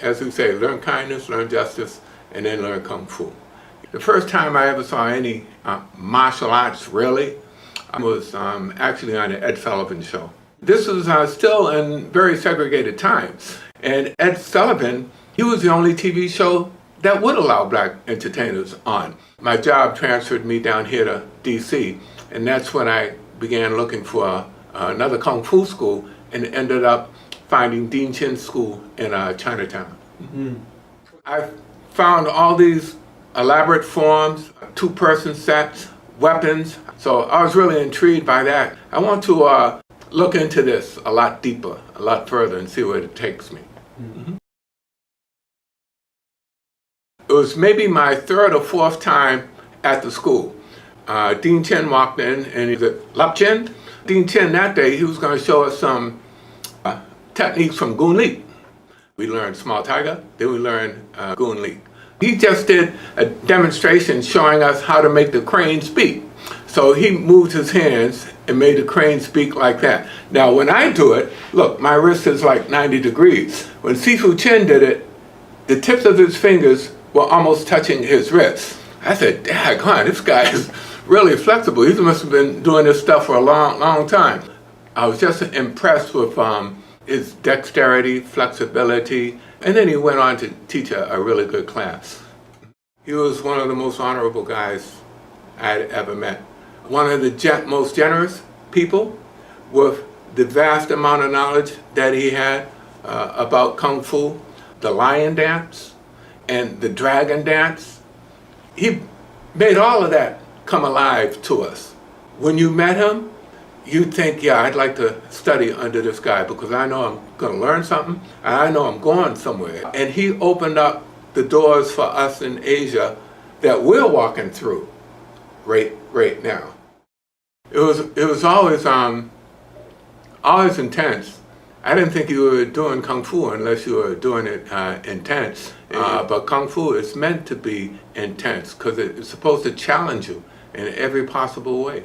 As we say, learn kindness, learn justice, and then learn Kung Fu. The first time I ever saw any martial arts, really, I was actually on the Ed Sullivan show. This was still in very segregated times. And Ed Sullivan, he was the only TV show that would allow black entertainers on. My job transferred me down here to DC, and that's when I began looking for another Kung Fu school and ended up finding Dean Chin's school in Chinatown. Mm-hmm. I found all these elaborate forms, two-person sets, weapons, so I was really intrigued by that. I want to look into this a lot deeper, a lot further, and see where it takes me. Mm-hmm. It was maybe my third or fourth time at the school. Dean Chin walked in, and he said, "Lap Chin?" Dean Chin that day, he was going to show us some techniques from Gun Li. We learned Small Tiger, then we learned Gun Li. He just did a demonstration showing us how to make the crane speak. So he moved his hands and made the crane speak like that. Now when I do it, look, my wrist is like 90 degrees. When Sifu Chin did it, the tips of his fingers were almost touching his wrist. I said, daggone, this guy is really flexible. He must have been doing this stuff for a long time. I was just impressed with his dexterity, flexibility, and then he went on to teach a really good class. He was one of the most honorable guys I'd ever met. One of the most generous people with the vast amount of knowledge that he had about Kung Fu, the lion dance, and the dragon dance. He made all of that come alive to us. When you met him, you'd think, yeah, I'd like to study under this guy because I know I'm going to learn something, and I know I'm going somewhere. And he opened up the doors for us in Asia that we're walking through right now. It was always intense. I didn't think you were doing Kung Fu unless you were doing it intense. But Kung Fu is meant to be intense because it's supposed to challenge you in every possible way.